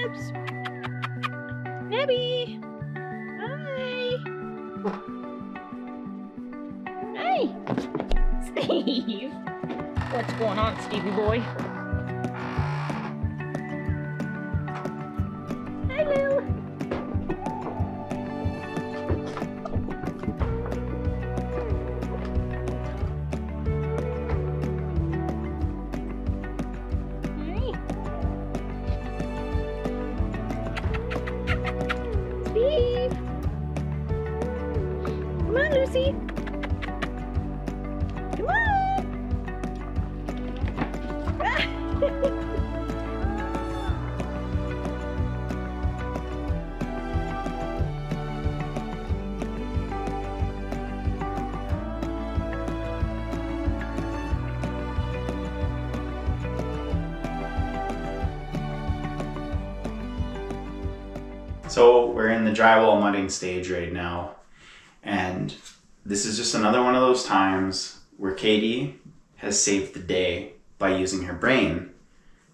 Babs. Babby. Hi. Hey. Steve. What's going on, Stevie boy? Hi, Lou. Steve! Come on, Lucy! Come on! So we're in the drywall mudding stage right now, and this is just another one of those times where Katie has saved the day by using her brain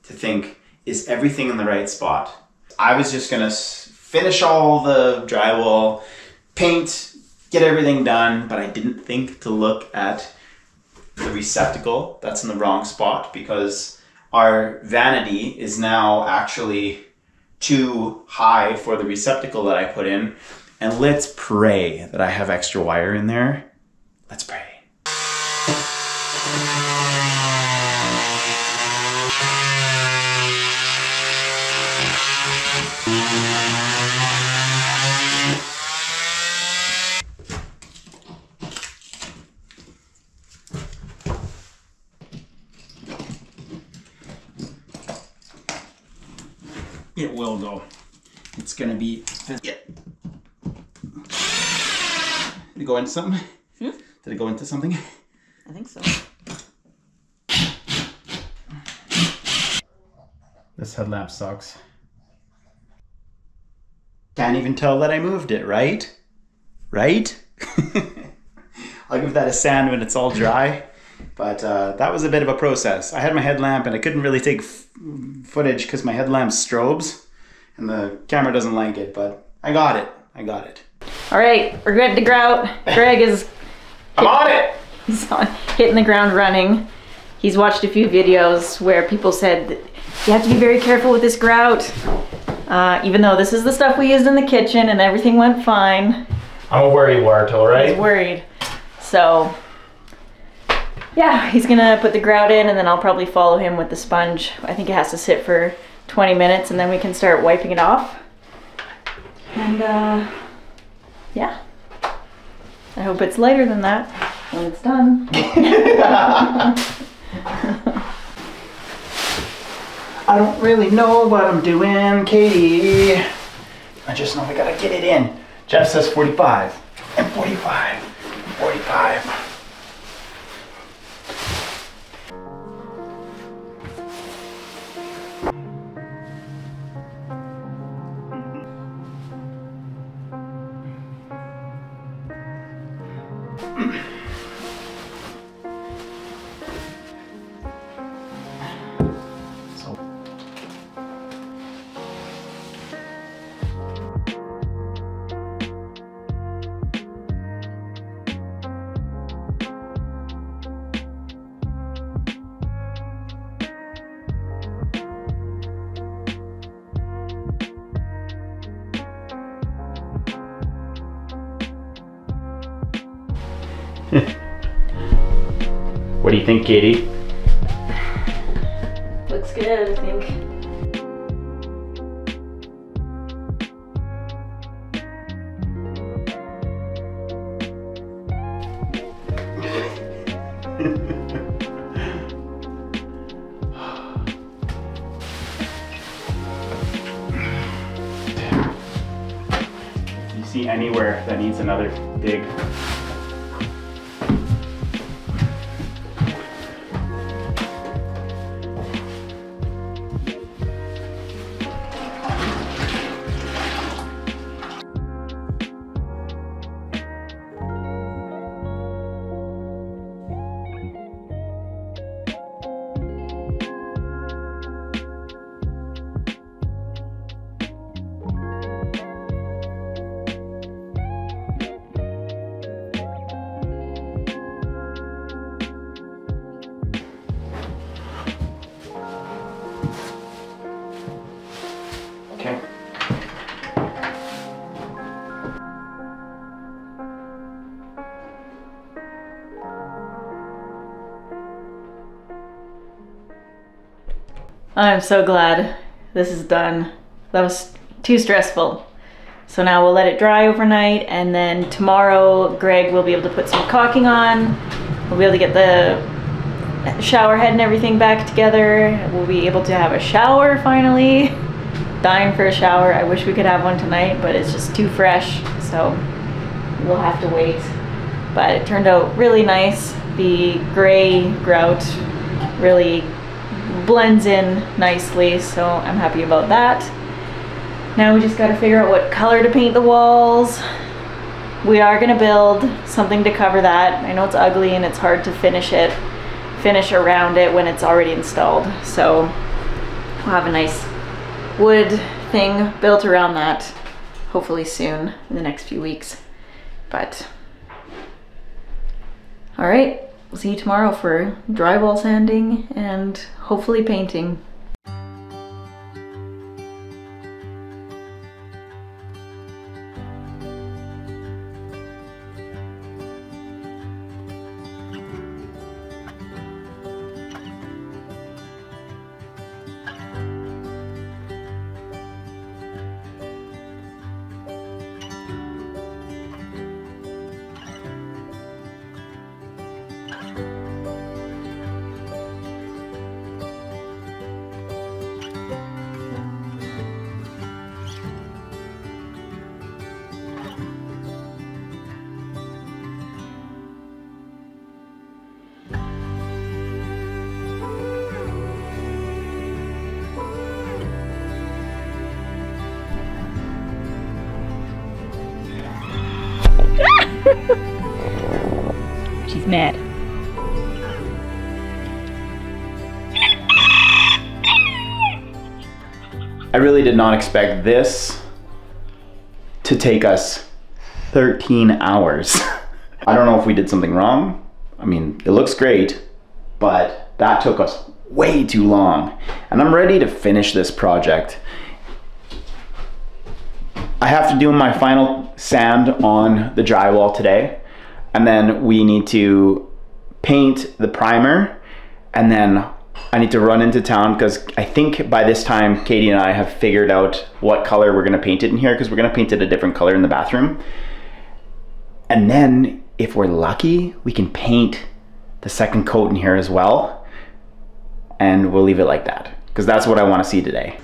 to think, is everything in the right spot? I was just gonna finish all the drywall, paint, get everything done, but I didn't think to look at the receptacle that's in the wrong spot, because our vanity is now actually too high for the receptacle that I put in. And let's pray that I have extra wire in there. Let's pray. It will go. It's gonna be. Yeah. Did it go into something? Did it go into something? I think so. This headlamp sucks. Can't even tell that I moved it, right? Right? I'll give that a sand when it's all dry. But that was a bit of a process. I had my headlamp and I couldn't really take footage because my headlamp strobes and the camera doesn't like it, but I got it. I got it. All right, we're good to grout. Greg is... I'm on it! He's hitting the ground running. He's watched a few videos where people said that you have to be very careful with this grout. Even though this is the stuff we used in the kitchen and everything went fine. I'm a worry wart, all right? He's worried. So... yeah, he's gonna put the grout in and then I'll probably follow him with the sponge. I think it has to sit for 20 minutes and then we can start wiping it off. And yeah. I hope it's lighter than that when it's done. I don't really know what I'm doing, Katie. I just know I gotta get it in. Jeff says 45 and 45, 45. What do you think, Katie? Looks good, I think. If you see anywhere that needs another dig, I'm so glad this is done. That was too stressful. So now we'll let it dry overnight, and then tomorrow Greg will be able to put some caulking on. We'll be able to get the shower head and everything back together. We'll be able to have a shower finally. Dying for a shower. I wish we could have one tonight, but it's just too fresh, so we'll have to wait. But it turned out really nice. The gray grout really blends in nicely, so I'm happy about that. Now we just got to figure out what color to paint the walls. We are going to build something to cover that. I know it's ugly and it's hard to finish around it when it's already installed. So we'll have a nice wood thing built around that hopefully soon in the next few weeks. But all right, we'll see you tomorrow for drywall sanding and hopefully painting. She's mad. I really did not expect this to take us 13 hours. I don't know if we did something wrong. I mean, it looks great, but that took us way too long. And I'm ready to finish this project. I have to do my final sand on the drywall today, and then we need to paint the primer, and then I need to run into town because I think by this time Katie and I have figured out what color we're gonna paint it in here, because we're gonna paint it a different color in the bathroom. And then if we're lucky, we can paint the second coat in here as well, and we'll leave it like that because that's what I want to see today.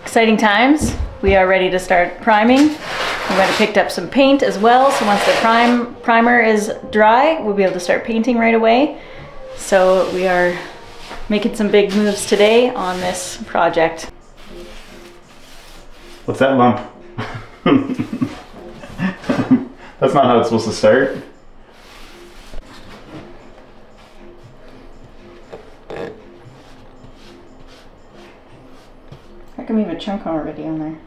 Exciting times. We are ready to start priming. We went and picked up some paint as well, so once the primer is dry, we'll be able to start painting right away. So we are making some big moves today on this project. What's that lump? That's not how it's supposed to start. How come you have a chunk already on there?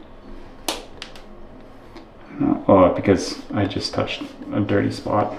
Oh, because I just touched a dirty spot.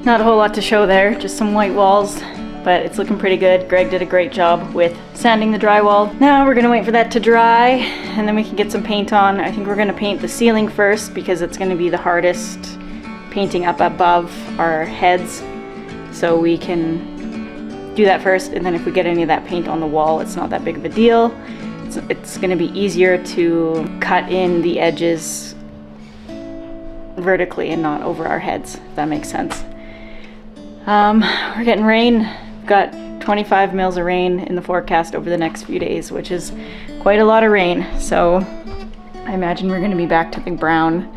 Not a whole lot to show there, just some white walls but it's looking pretty good. Greg did a great job with sanding the drywall. Now we're gonna wait for that to dry and then we can get some paint on. I think we're gonna paint the ceiling first because it's gonna be the hardest painting up above our heads. So we can do that first, and then if we get any of that paint on the wall, it's not that big of a deal. It's gonna be easier to cut in the edges vertically and not over our heads, if that makes sense. We're getting rain. We've got 25 mils of rain in the forecast over the next few days, which is quite a lot of rain. So I imagine we're gonna be back to the brown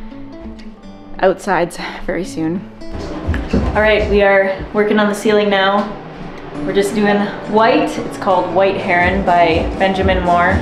outsides very soon. All right, we are working on the ceiling now. We're just doing white. It's called White Heron by Benjamin Moore.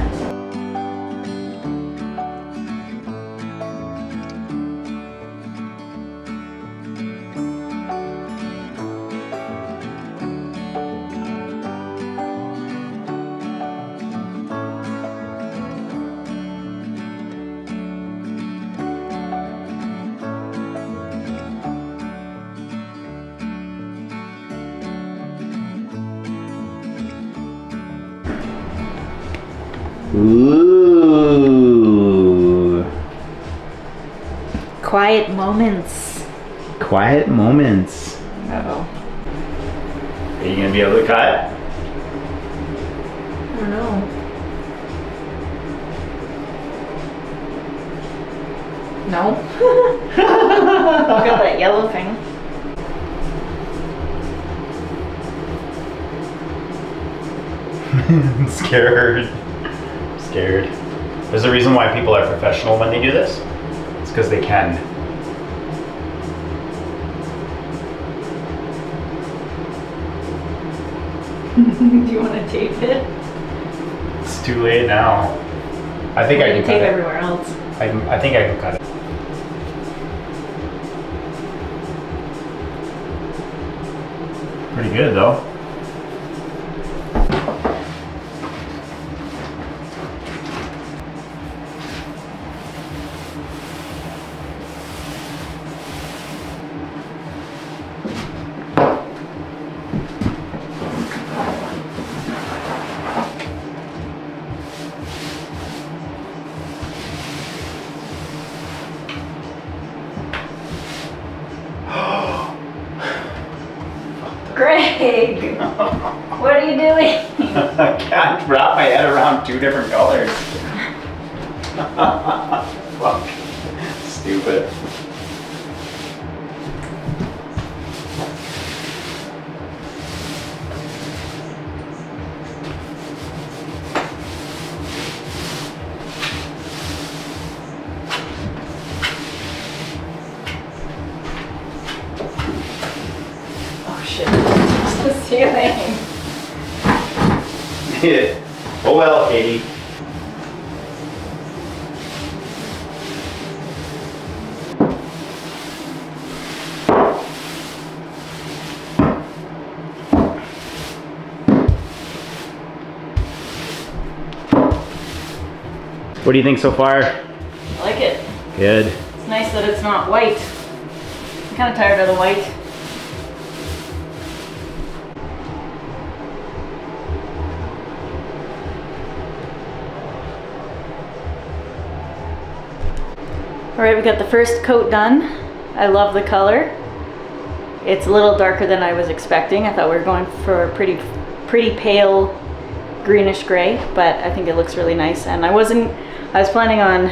Ooh. Quiet moments. Quiet moments. Uh-oh. Are you gonna be able to cut? I don't know. No. Look at that yellow thing. I'm scared. I'm scared. There's a reason why people are professional when they do this. It's because they can. Do you want to tape it? It's too late now. I think I can tape cut it. everywhere else. I think I can cut it. Pretty good though. Greg, what are you doing? I can't wrap my head around two different colors. Fuck. Stupid. Oh shit, it's the ceiling. Oh well, Katie. What do you think so far? I like it. Good. It's nice that it's not white. I'm kind of tired of the white. All right, we got the first coat done. I love the color. It's a little darker than I was expecting. I thought we were going for a pretty pale greenish gray, but I think it looks really nice. And I was planning on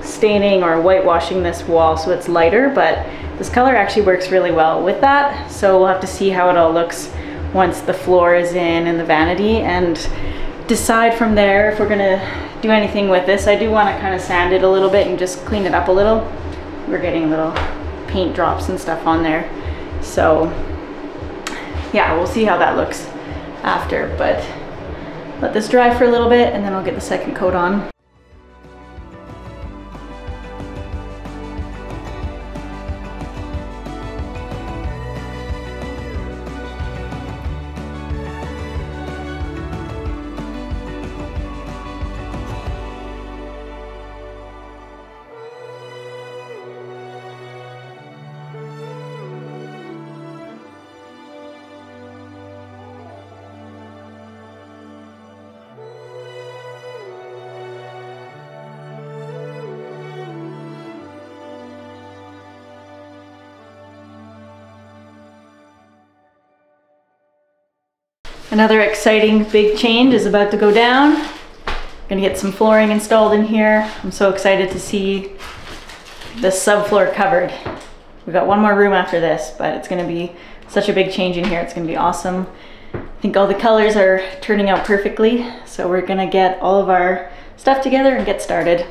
staining or whitewashing this wall so it's lighter, but this color actually works really well with that. So we'll have to see how it all looks once the floor is in and the vanity, and decide from there if we're gonna do anything with this. I do want to kind of sand it a little bit and just clean it up a little. We're getting little paint drops and stuff on there. So yeah, we'll see how that looks after, but let this dry for a little bit and then I'll get the second coat on. Another exciting big change is about to go down. Gonna get some flooring installed in here. I'm so excited to see the subfloor covered. We got one more room after this, but it's gonna be such a big change in here. It's gonna be awesome. I think all the colors are turning out perfectly. So we're gonna get all of our stuff together and get started.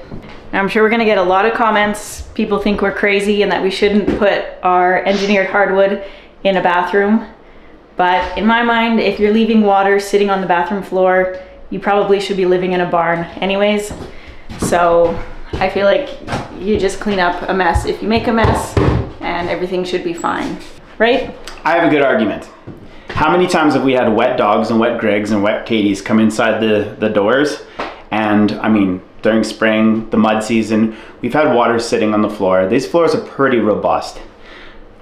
Now I'm sure we're gonna get a lot of comments. People think we're crazy and that we shouldn't put our engineered hardwood in a bathroom. But in my mind, if you're leaving water sitting on the bathroom floor, you probably should be living in a barn anyways. So I feel like you just clean up a mess if you make a mess, and everything should be fine, right? I have a good argument. How many times have we had wet dogs and wet Gregs and wet Katies come inside the doors? And I mean, during spring, the mud season, we've had water sitting on the floor. These floors are pretty robust.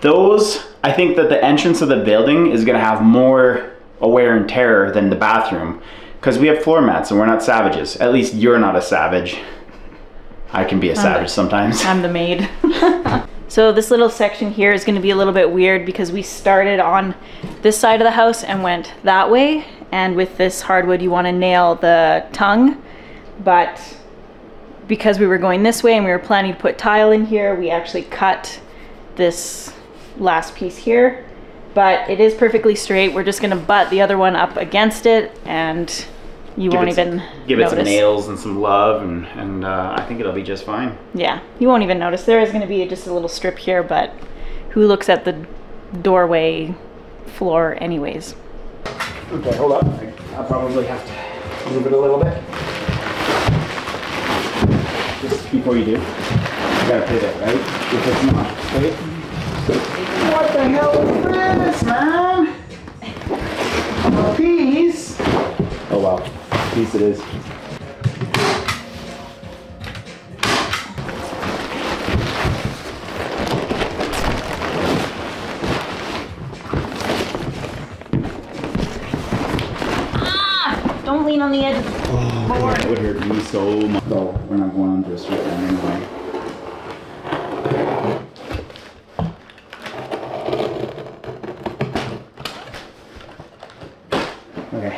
Those, I think that the entrance of the building is gonna have more wear and tear than the bathroom, because we have floor mats and we're not savages. At least you're not a savage. I can be a savage sometimes. I'm the maid. So this little section here is gonna be a little bit weird because we started on this side of the house and went that way. And with this hardwood, you wanna nail the tongue. But because we were going this way and we were planning to put tile in here, we actually cut this last piece here. But it is perfectly straight. We're just gonna butt the other one up against it, and you won't even give it some nails and some love, and I think it'll be just fine. Yeah, you won't even notice. There is gonna be just a little strip here, but who looks at the doorway floor anyways? Okay, hold up. I'll probably have to move it a little bit. Just before you do, you gotta fit it, right? If it's not, right? What the hell is this, man? A piece? Oh wow, piece it is. Don't lean on the edge of the board. That would hurt me so much. Oh, we're not going on to a straight line anyway. Okay.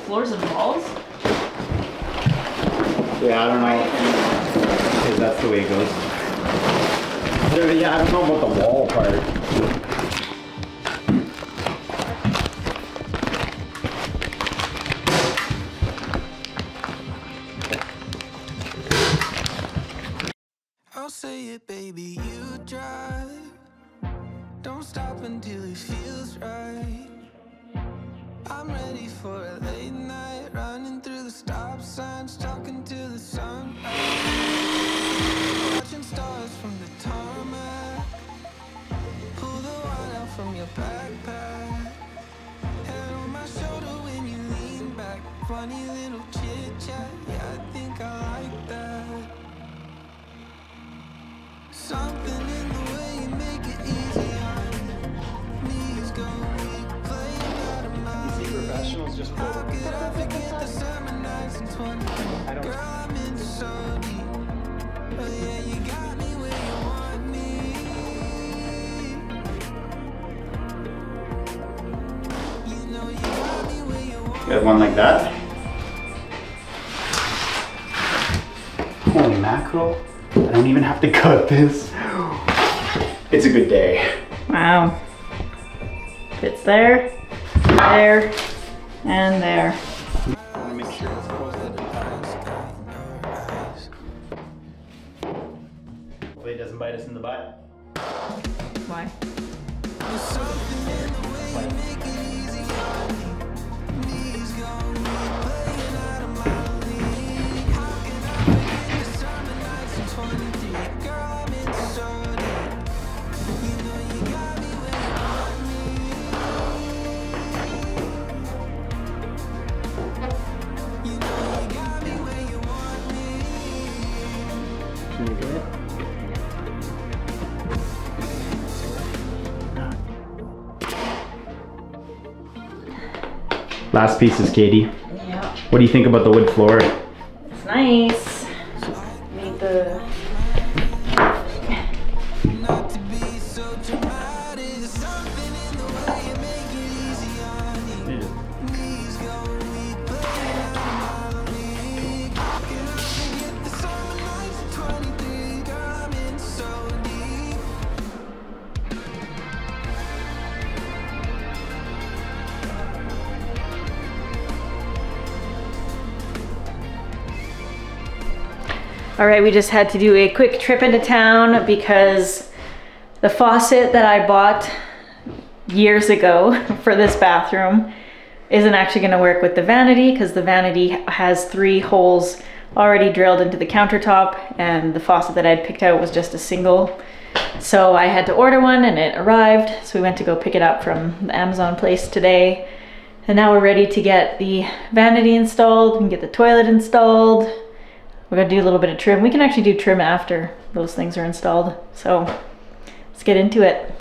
Floors and walls? Yeah, I don't know if that's the way it goes. Yeah, I don't know about the wall part. I'll say it, baby, you drive. Don't stop until it feels right. I'm ready for a late night, running through the stop signs, talking to the sun. Watching stars from the tarmac. Pull the wine out from your backpack. Head on my shoulder when you lean back. Funny little chit chat, yeah, I think I like that. Something in the way you make it easy on me. Knees go weak, playing out of my league. Professionals just How could I forget the summer nights in 20? Girl, I'm in so deep. But yeah, you got me where you want me. You know you got me where you want me. You have one like that. Holy mackerel. I don't even have to cut this. It's a good day. Wow. Fits there, there, and there. I want to make sure it's close. Hopefully it doesn't bite us in the butt. Why? Can you get it? Last pieces, Katie. Yeah. What do you think about the wood floor? It's nice. Made the All right, we just had to do a quick trip into town because the faucet that I bought years ago for this bathroom isn't actually gonna work with the vanity because the vanity has 3 holes already drilled into the countertop, and the faucet that I'd picked out was just a single. So I had to order one and it arrived. So we went to go pick it up from the Amazon place today. And now we're ready to get the vanity installed and get the toilet installed. We're gonna do a little bit of trim. We can actually do trim after those things are installed. So let's get into it.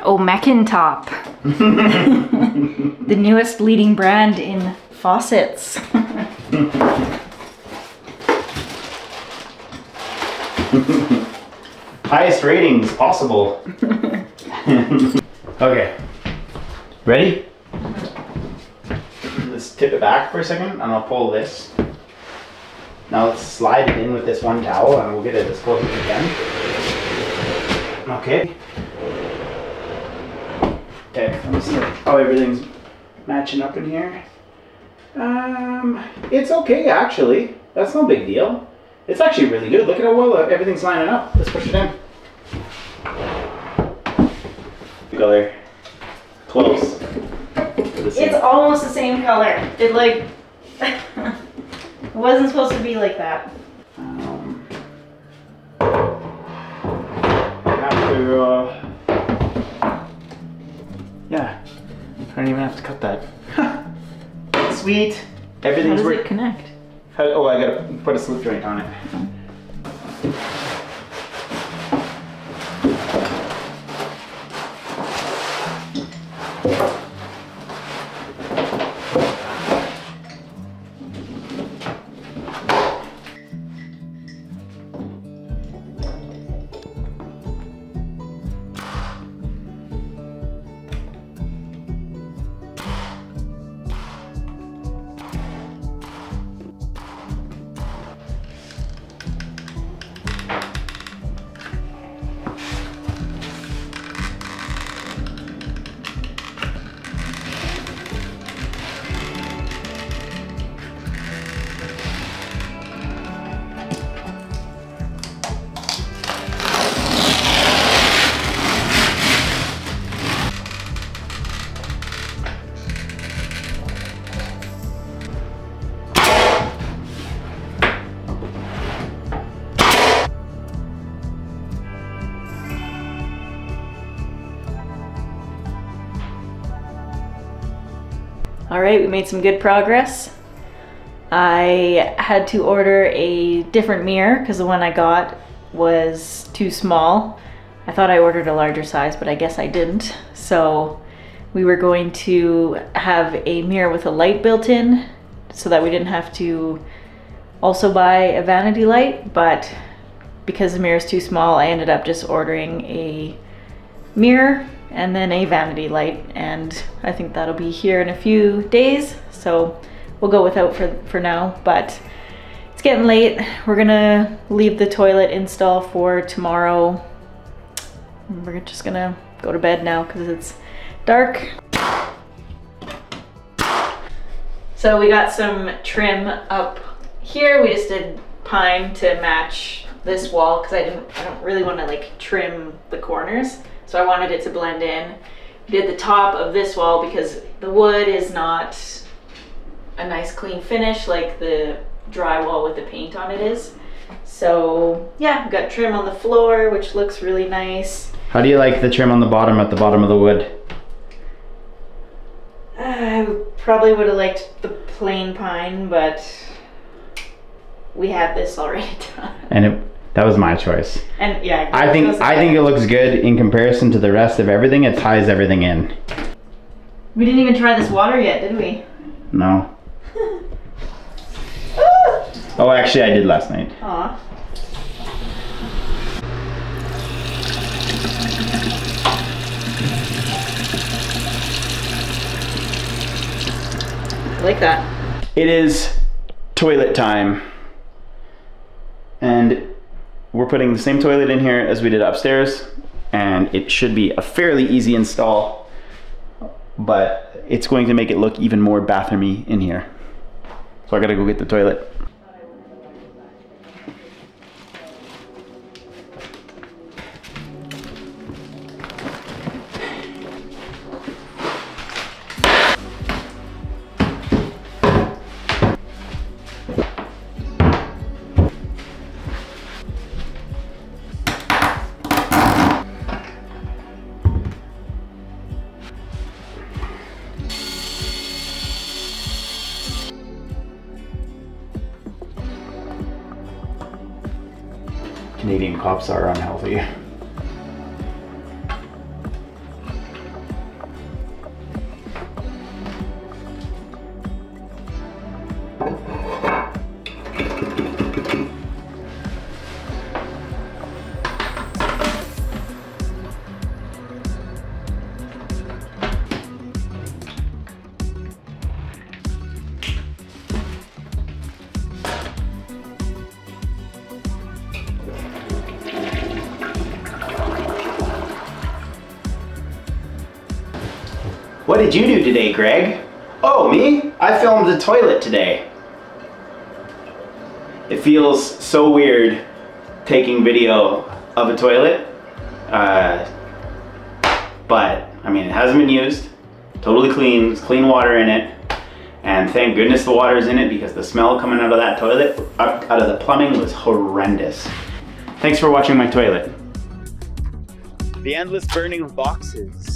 Oh, Top. The newest leading brand in faucets. Highest ratings possible. Okay. Ready? Let's tip it back for a second and I'll pull this. Now let's slide it in with this one towel and we'll get it as close as we can. Okay. Okay, let's see how everything's matching up in here. It's okay actually. That's no big deal. It's actually really good. Look at how well everything's lining up. Let's push it in. Color. Close. It's almost the same color. It like, it wasn't supposed to be like that. I have to, yeah, I don't even have to cut that. Sweet. Everything's How does it connect? Oh, I gotta put a slip joint on it. All right, we made some good progress. I had to order a different mirror because the one I got was too small. I thought I ordered a larger size, but I guess I didn't. So we were going to have a mirror with a light built in so that we didn't have to also buy a vanity light, but because the mirror is too small, I ended up just ordering a mirror and then a vanity light, and I think that'll be here in a few days, so we'll go without for now. But it's getting late. We're gonna leave the toilet install for tomorrow. We're just gonna go to bed now because it's dark. So we got some trim up here. We just did pine to match this wall because I don't really want to like trim the corners. So I wanted it to blend in. We did the top of this wall because the wood is not a nice clean finish like the drywall with the paint on it is. So yeah, we've got trim on the floor, which looks really nice. How do you like the trim on the bottom at the bottom of the wood? I probably would have liked the plain pine, but we have this already done. And that was my choice. And yeah, I think it looks good in comparison to the rest of everything. It ties everything in. We didn't even try this water yet, did we? No. Oh, actually I did last night. Aw. like that. It is toilet time. And we're putting the same toilet in here as we did upstairs, and it should be a fairly easy install, but it's going to make it look even more bathroomy in here. So I gotta go get the toilet. Canadian cops are unhealthy. What did you do today, Greg? Oh, me? I filmed the toilet today. It feels so weird taking video of a toilet, but I mean, it hasn't been used, totally clean, there's clean water in it, and thank goodness the water's in it because the smell coming out of that toilet, out of the plumbing, was horrendous. Thanks for watching my toilet. The endless burning of boxes.